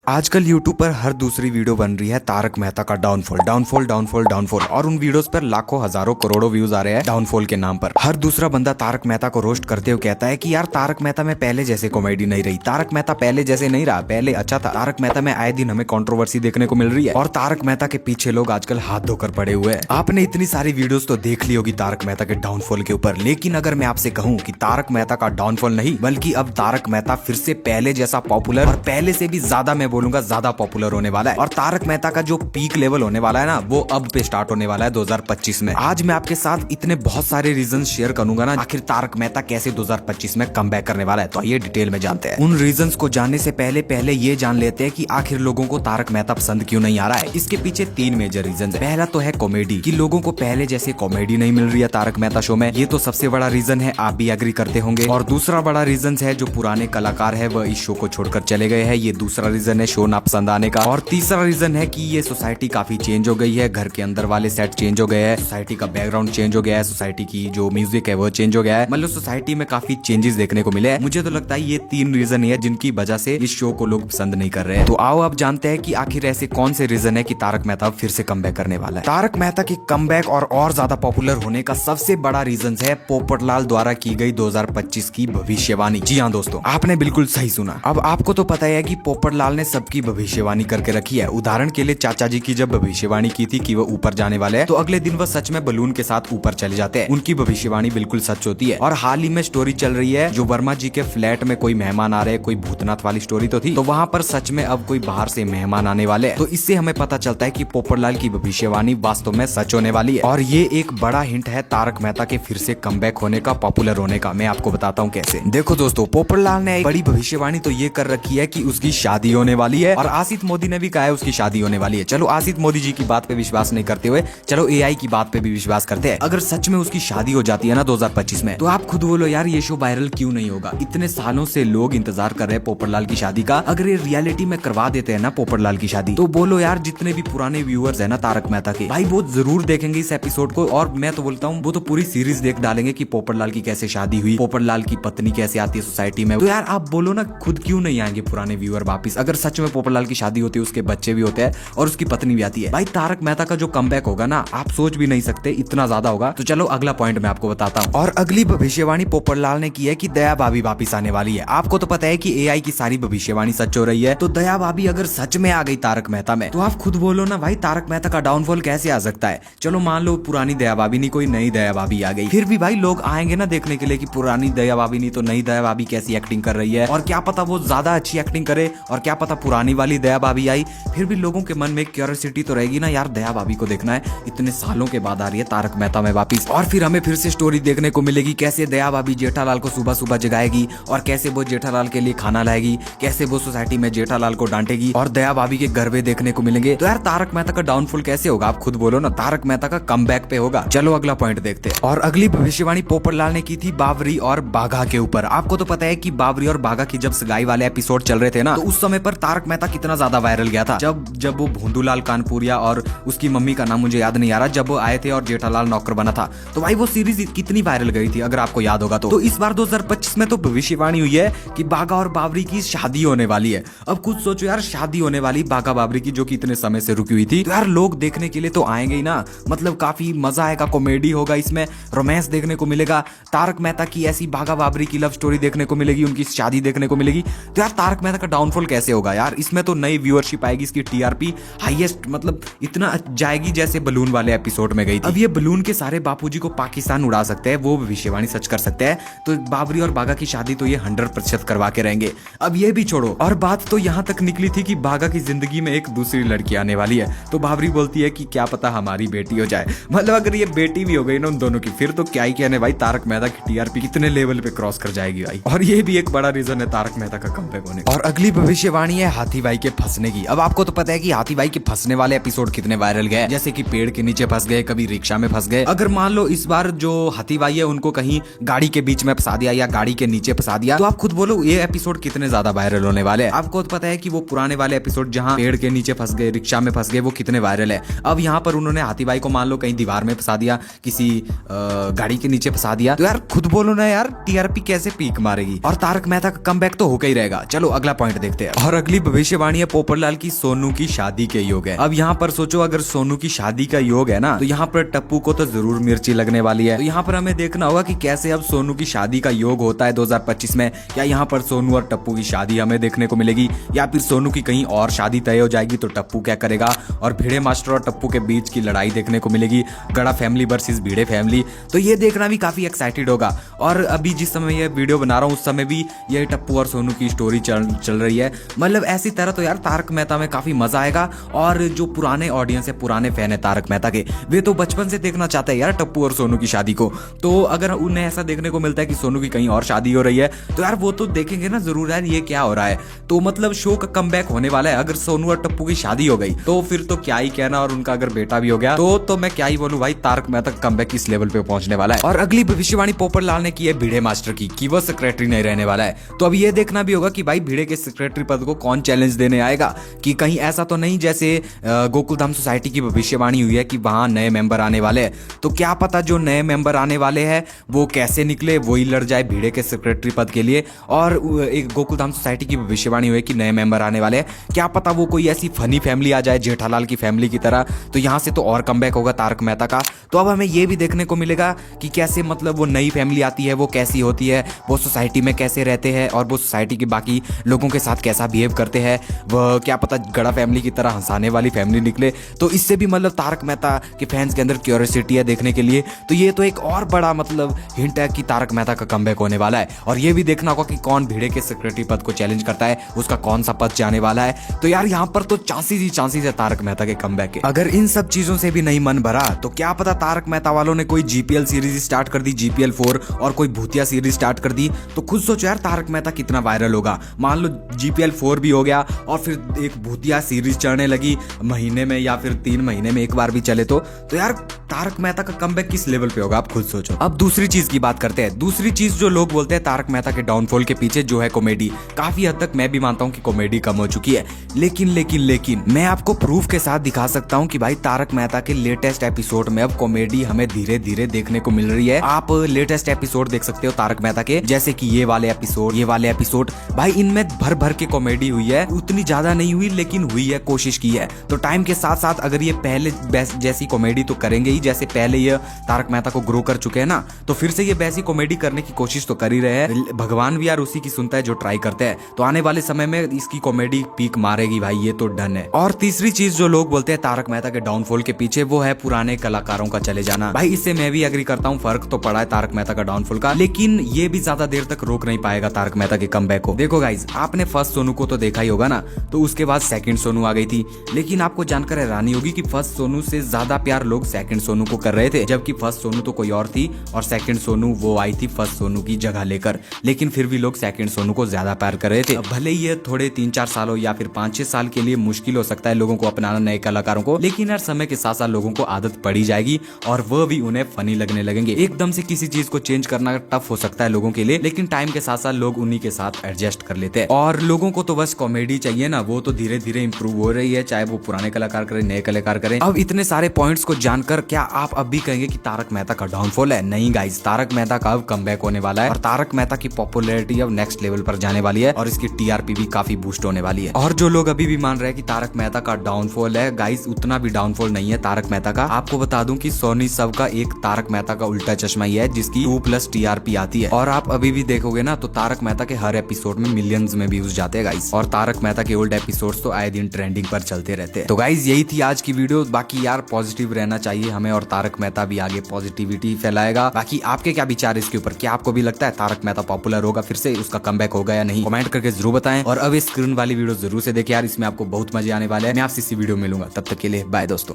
आजकल YouTube पर हर दूसरी वीडियो बन रही है तारक मेहता का डाउनफॉल डाउनफॉल डाउनफॉल डाउनफॉल और उन वीडियोस पर लाखों हजारों करोड़ों व्यूज आ रहे हैं डाउनफॉल के नाम पर। हर दूसरा बंदा तारक मेहता को रोस्ट करते हुए कहता है कि यार तारक मेहता में पहले जैसे कॉमेडी नहीं रही, तारक मेहता पहले जैसे नहीं रहा, पहले अच्छा था। तारक मेहता में आए दिन हमें कंट्रोवर्सी देखने को मिल रही है और तारक मेहता के पीछे लोग आजकल हाथ धोकर पड़े हुए हैं। आपने इतनी सारी वीडियोस तो देख ली होगी तारक मेहता के डाउनफॉल के ऊपर, लेकिन अगर मैं आपसे कहूँ कि तारक मेहता का डाउनफॉल नहीं बल्कि अब तारक मेहता फिर से पहले जैसा पॉपुलर और पहले से भी ज्यादा, मैं बोलूंगा ज्यादा पॉपुलर होने वाला है। और तारक मेहता का जो पीक लेवल होने वाला है ना, वो अब पे स्टार्ट होने वाला है 2025 में। आज मैं आपके साथ इतने बहुत सारे रीजंस शेयर करूंगा ना, आखिर तारक मेहता कैसे 2025 में कमबैक करने वाला है। तो ये डिटेल में जानते हैं। उन रीजंस को जानने से पहले ये जान लेते हैं कि आखिर लोगों को तारक मेहता पसंद क्यों नहीं आ रहा है। इसके पीछे तीन मेजर रीजन है। पहला तो है कॉमेडी, कि लोगों को पहले जैसे कॉमेडी नहीं मिल रही है तारक मेहता शो में, ये तो सबसे बड़ा रीजन है, आप भी एग्री करते होंगे। और दूसरा बड़ा रीजन है जो पुराने कलाकार है वह इस शो को छोड़कर चले गए हैं, ये दूसरा रीजन है शो ना पसंद आने का। और तीसरा रीजन है कि ये सोसाइटी काफी चेंज हो गई है, घर के अंदर वाले सेट चेंज हो गए हैं, सोसाइटी का बैकग्राउंड चेंज हो गया है, सोसाइटी की जो म्यूजिक है वो चेंज हो गया है, मतलब सोसाइटी में काफी चेंजेस देखने को मिले हैं। मुझे तो लगता है ये तीन रीजन है जिनकी वजह से इस शो को लोग पसंद नहीं कर रहे हैं। तो आओ अब जानते हैं कि आखिर ऐसे कौन से रीजन है कि तारक मेहता फिर से कमबैक करने वाला है। तारक मेहता के कमबैक और ज्यादा पॉपुलर होने का सबसे बड़ा रीजन है पोपटलाल द्वारा की गई 2025 की भविष्यवाणी। जी हाँ दोस्तों, आपने बिल्कुल सही सुना। अब आपको तो पता है कि पोपटलाल ने सबकी भविष्यवाणी करके रखी है। उदाहरण के लिए चाचा जी की जब भविष्यवाणी की थी कि वो ऊपर जाने वाले हैं, तो अगले दिन वो सच में बलून के साथ ऊपर चले जाते हैं। उनकी भविष्यवाणी बिल्कुल सच होती है। और हाल ही में स्टोरी चल रही है जो वर्मा जी के फ्लैट में कोई मेहमान आ रहे हैं, कोई भूतनाथ वाली स्टोरी तो थी, तो वहाँ पर सच में अब कोई बाहर से मेहमान आने वाले हैं। तो इससे हमें पता चलता है कि पोपटलाल की भविष्यवाणी वास्तव में सच होने वाली है। और ये एक बड़ा हिंट है तारक मेहता के फिर से कमबैक होने का, पॉपुलर होने का। मैं आपको बताता हूँ कैसे। देखो दोस्तों, पोपटलाल ने एक बड़ी भविष्यवाणी तो ये कर रखी है कि उसकी शादी होने वाली है, और आसित मोदी ने भी कहा है उसकी शादी होने वाली है। चलो आसित मोदी जी की बात पे विश्वास नहीं करते हुए चलो एआई की बात पे भी विश्वास करते हैं। अगर सच में उसकी शादी हो जाती है ना 2025 में, तो आप खुद बोलो यार ये शो वायरल क्यों नहीं होगा। इतने सालों से लोग इंतजार कर रहे हैं पोपटलाल की शादी का। अगर ये रियलिटी में करवा देते हैं ना पोपटलाल की शादी, तो बोलो यार जितने भी पुराने व्यूअर्स है ना तारक मेहता के, भाई वो जरूर देखेंगे इस एपिसोड को। और मैं तो बोलता हूँ वो तो पूरी सीरीज देख डालेंगे कि पोपटलाल की कैसे शादी हुई, पोपटलाल की पत्नी कैसे आती है सोसाइटी में। तो यार आप बोलो ना, खुद क्यों नहीं आएंगे पुराने व्यूअर वापिस। अगर सच में पोपटलाल की शादी होती है, उसके बच्चे भी होते हैं और उसकी पत्नी भी आती है, भाई तारक मेहता का जो कमबैक होगा ना, आप सोच भी नहीं सकते इतना ज्यादा होगा। तो चलो अगला पॉइंट मैं आपको बताता हूँ। और अगली भविष्यवाणी पोपटलाल ने की है कि दया भाभी वापिस आने वाली है। आपको तो पता है कि एआई की सारी भविष्यवाणी सच हो रही है, तो दया भाभी अगर सच में आ गई तारक मेहता में, तो आप खुद बोलो ना भाई तारक मेहता का डाउनफॉल कैसे आ सकता है। चलो मान लो पुरानी दया भाभी नहीं, कोई नई दया भाभी आ गई, फिर भी भाई लोग आएंगे ना देखने के लिए कि पुरानी दया भाभी नहीं तो नई दया भाभी कैसी एक्टिंग कर रही है। और क्या पता वो ज्यादा अच्छी एक्टिंग करे, और क्या पता पुरानी वाली दया भाभी आई, फिर भी लोगों के मन में क्यूरियोसिटी तो रहेगी ना यार, दया भाभी को देखना है, इतने सालों के बाद आ रही है तारक मेहता में वापिस। और फिर हमें फिर से स्टोरी देखने को मिलेगी कैसे दया भाभी जेठालाल को सुबह सुबह जगाएगी, और कैसे वो जेठालाल के लिए खाना लाएगी, कैसे वो सोसाइटी में जेठालाल को डांटेगी, और दया भाभी के गरबे देखने को मिलेंगे। तो यार तारक मेहता का डाउनफॉल कैसे होगा, आप खुद बोलो ना। तारक मेहता का कमबैक पे होगा। चलो अगला पॉइंट देखते हैं। और अगली भविष्यवाणी पोपटलाल ने की थी बावरी और बाघा के ऊपर। आपको तो पता है कि बावरी और बाघा की जब सगाई वाले एपिसोड चल रहे थे ना, तो उस समय पर तारक मेहता कितना ज्यादा वायरल गया था। जब वो भोंदूलाल कानपुरिया और उसकी मम्मी का नाम मुझे याद नहीं आ रहा, जब वो आए थे और जेठालाल नौकर बना था, तो भाई वो सीरीज कितनी वायरल गई थी अगर आपको याद होगा तो इस बार 2025 में तो भविष्यवाणी हुई है कि बाघा और बावरी की शादी होने वाली है। अब खुद सोचो यार, शादी होने वाली बाघा बावरी की जो कि इतने समय से रुकी हुई थी, तो यार लोग देखने के लिए तो आएंगे ही ना। मतलब काफी मजा आएगा, कॉमेडी होगा इसमें, रोमांस देखने को मिलेगा, तारक मेहता की ऐसी बाघा बावरी की लव स्टोरी देखने को मिलेगी, उनकी शादी देखने को मिलेगी। तो यार तारक मेहता का डाउनफॉल कैसे होगा यार। इसमें तो नई व्यूअरशिप आएगी, इसकी टीआरपी हाईएस्ट मतलब इतना जाएगी जैसे बलून वाले एपिसोड में गई थी। अब ये बलून के सारे बापूजी को पाकिस्तान उड़ा सकते हैं, वो भविष्यवाणी सच कर सकते हैं। तो बाबरी और बाघा की शादी तो ये 100% करवा के रहेंगे। अब ये भी छोड़ो, और बात तो यहाँ तक निकली थी कि बाघा की जिंदगी में एक दूसरी लड़की आने वाली है, तो बाबरी बोलती है कि क्या पता हमारी बेटी हो जाए। मतलब अगर ये बेटी भी हो गई ना उन दोनों की, फिर तो क्या ही कहने भाई, तारक मेहता की टीआरपी कितने लेवल पे क्रॉस कर जाएगी भाई। और ये भी एक बड़ा रीजन है तारक मेहता का कमबैक होने का। और अगली भविष्यवाणी है हाथी भाई के फंसने की। अब आपको तो पता है कि हाथी भाई के फंसने वाले एपिसोड कितने वायरल गए, जैसे कि पेड़ के नीचे फंस गए, कभी रिक्शा में फंस गए। अगर मान लो इस बार जो हाथी भाई है उनको कहीं गाड़ी के बीच में फंसा दिया या गाड़ी के नीचे फंसा दिया, तो आप खुद बोलो ये एपिसोड कितने ज्यादा वायरल होने वाले हैं। आपको तो पता है कि वो पुराने वाले एपिसोड जहां पेड़ के नीचे फंस गए, रिक्शा में फंस गए, वो कितने वायरल है। अब यहाँ पर उन्होंने हाथी भाई को मान लो कहीं दीवार में फंसा दिया, किसी गाड़ी के नीचे फंसा दिया, तो यार खुद बोलो ना यार टीआरपी कैसे पीक मारेगी। और तारक मेहता का कमबैक तो होकर ही रहेगा। चलो अगला पॉइंट देखते हैं। और अगली अगली भविष्यवाणी है पोपटलाल की सोनू की शादी के योग है। अब यहाँ पर सोचो अगर सोनू की शादी का योग है ना तो यहाँ पर टप्पू को तो जरूर मिर्ची लगने वाली है। तो यहाँ पर हमें देखना होगा कि कैसे अब सोनू की शादी का योग होता है 2025 में। क्या यहाँ पर सोनू और टप्पू की शादी हमें देखने को मिलेगी या फिर सोनू की कहीं और शादी तय हो जाएगी तो टप्पू क्या करेगा और भिड़े मास्टर और टप्पू के बीच की लड़ाई देखने को मिलेगी, गड़ा फैमिली वर्सेस भिड़े फैमिली। तो ये देखना भी काफी एक्साइटेड होगा। और अभी जिस समय ये वीडियो बना रहा हूँ उस समय भी ये टप्पू और सोनू की स्टोरी चल रही है। मतलब ऐसी तरह तो यार तारक मेहता में काफी मजा आएगा। और जो पुराने ऑडियंस है, पुराने फैन है तारक मेहता के, वे तो बचपन से देखना चाहते हैं यार टप्पू और सोनू की शादी को। तो अगर उन्हें ऐसा देखने को मिलता है कि सोनू की कहीं और शादी हो रही है तो यार वो तो देखेंगे ना जरूर यार ये क्या हो रहा है। तो मतलब शो का कमबैक होने वाला है। अगर सोनू और टप्पू की शादी हो गई तो फिर तो क्या ही कहना, और उनका अगर बेटा भी हो गया तो मैं क्या ही बोलूं भाई, तारक मेहता कमबैक इस लेवल पे पहुंचने वाला है। और अगली भविष्यवाणी पोपटलाल ने की है भिड़े मास्टर की कि वह सेक्रेटरी नहीं रहने वाला है। तो अब ये देखना भी होगा कि भाई भिड़े के सेक्रेटरी पद को कौन चैलेंज देने आएगा, कि कहीं ऐसा तो नहीं जैसे गोकुलधाम सोसाइटी की भविष्यवाणी हुई है कि वहां नए मेंबर आने वाले हैं। तो क्या पता जो नए मेंबर आने वाले हैं वो कैसे निकले, वही लड़ जाए भिड़े के सेक्रेटरी पद के लिए। और एक गोकुलधाम सोसाइटी की भविष्यवाणी हुई कि नए मेंबर आने वाले हैं, क्या पता वो कोई ऐसी फनी फैमिली आ जाए जेठालाल की फैमिली की तरह। तो यहाँ से तो और कमबैक होगा तारक मेहता का। तो अब हमें ये भी देखने को मिलेगा कि कैसे मतलब वो नई फैमिली आती है, वो कैसी होती है, वो सोसाइटी में कैसे रहते हैं और वो सोसाइटी के बाकी लोगों के साथ कैसा बिहेव करते हैं। वह क्या पता गड़ा फैमिली की तरह हंसाने वाली फैमिली निकले। तो इससे भी मतलब तारक मेहता के फैंस के अंदर क्यूरियोसिटी है देखने के लिए। तो ये तो एक और बड़ा मतलब हिंट है कि तारक मेहता का कमबैक होने वाला है। और ये भी देखना होगा कि कौन भिड़े के सेक्रेटरी पद को चैलेंज करता है, उसका कौन सा पद जाने वाला है। तो यार यहाँ पर तो चांसेस ही चांसेस है तारक मेहता के कमबैक के। अगर इन सब चीजों से भी नहीं मन भरा तो क्या पता तारक मेहता वालों ने कोई जीपीएल सीरीज स्टार्ट कर दी, जीपीएल 4, और कोई भूतिया सीरीज स्टार्ट कर दी। तो खुद सोचो यार तारक मेहता कितना वायरल होगा। मान लो जीपीएल 4 भी हो गया और फिर एक भूतिया सीरीज चलने लगी महीने में या फिर 3 महीने में एक बार भी चले तो यार तारक मेहता का कमबैक किस लेवल पे होगा, आप खुद सोचो। अब दूसरी चीज की बात करते हैं। दूसरी चीज जो लोग बोलते हैं तारक मेहता के डाउनफॉल के पीछे जो है कॉमेडी। काफी हद तक मैं भी मानता हूँ कि कॉमेडी कम हो चुकी है, लेकिन मैं आपको प्रूफ के साथ दिखा सकता हूँ कि भाई तारक मेहता के लेटेस्ट एपिसोड में अब कॉमेडी हमें धीरे धीरे देखने को मिल रही है। आप लेटेस्ट एपिसोड देख सकते हो तारक मेहता के, जैसे कि ये वाले एपिसोड भाई इनमें भर भर के कॉमेडी हुई है। उतनी ज्यादा नहीं हुई लेकिन हुई है, कोशिश की है। तो टाइम के साथ साथ अगर ये पहले जैसी कॉमेडी तो करेंगे ही, जैसे पहले ये तारक मेहता को ग्रो कर चुके हैं ना, तो फिर से ये वैसी कॉमेडी करने की कोशिश तो कर ही रहे हैं। भगवान भी यार उसी की सुनता है जो ट्राई करते हैं। तो आने वाले समय में इसकी कॉमेडी पीक मारेगी भाई, ये तो डन है। और तीसरी चीज जो लोग बोलते हैं तारक मेहता के डाउनफॉल के पीछे, वो है पुराने कलाकारों का चले जाना। भाई इससे मैं भी एग्री करता हूँ, फर्क तो पड़ा है तारक मेहता का डाउनफॉल का, लेकिन ये भी ज्यादा देर तक रोक नहीं पाएगा तारक मेहता के कमबैक को। देखो गाइस, आपने फर्स्ट सोनू को तो देखा ही होगा ना, तो उसके बाद सेकंड सोनू आ गई थी। लेकिन आपको जानकर हैरानी होगी कि फर्स्ट सोनू से ज्यादा प्यार लोग सेकंड सोनू को कर रहे थे, जबकि फर्स्ट सोनू तो कोई और थी और सेकंड सोनू वो आई थी फर्स्ट सोनू की जगह लेकर। लेकिन फिर भी लोग सेकंड सोनू को ज्यादा प्यार कर रहे थे। भले ही ये थोड़े 3-4 सालों या फिर 5-6 साल के लिए मुश्किल हो सकता है लोगों को अपनाना नए कलाकारों को, लेकिन यार समय के साथ साथ लोगों को आदत पड़ी जाएगी और वह भी उन्हें फनी लगने लगेंगे। एकदम से किसी चीज को चेंज करना टफ हो सकता है लोगों के लिए, लेकिन टाइम के साथ साथ लोग उन्हीं के साथ एडजस्ट कर लेते हैं। और लोगों को तो बस कॉमेडी चाहिए ना, वो तो धीरे धीरे इंप्रूव हो रही है, चाहे वो पुराने कलाकार करें नए कलाकार करें। अब इतने सारे पॉइंट्स को जानकर क्या आप अब भी कहेंगे कि तारक मेहता का डाउनफॉल है? नहीं गाइस, तारक मेहता का अब कमबैक होने वाला है और तारक मेहता की पॉपुलैरिटी अब नेक्स्ट लेवल पर जाने वाली है और इसकी टीआरपी भी काफी बूस्ट होने वाली है। और जो लोग अभी भी मान रहे हैं कि तारक मेहता का डाउनफॉल है, गाइस उतना भी डाउनफॉल नहीं है तारक मेहता का। आपको बता दूं कि सोनी सब का एक तारक मेहता का उल्टा चश्मा ही है जिसकी 2+ टीआरपी आती है। और आप अभी भी देखोगे ना तो तारक मेहता के हर एपिसोड में मिलियंस में व्यूज जाते हैं गाइस। और तारक मेहता के ओल्ड एपिसोड्स तो आए दिन ट्रेंडिंग पर चलते रहते हैं। तो गाइस यही थी आज की वीडियो। बाकी यार पॉजिटिव रहना चाहिए हमें और तारक मेहता भी आगे पॉजिटिविटी फैलाएगा। बाकी आपके क्या विचार इसके ऊपर? क्या आपको भी लगता है तारक मेहता पॉपुलर होगा, फिर से उसका कमबैक होगा या नहीं? कमेंट करके जरूर बताएं। और अब इस स्क्रीन वाली वीडियो जरूर से देखें यार, इसमें आपको बहुत मजे आने वाले हैं। मैं आपसे इसी वीडियो में मिलूंगा, तब तक के लिए बाय दोस्तों।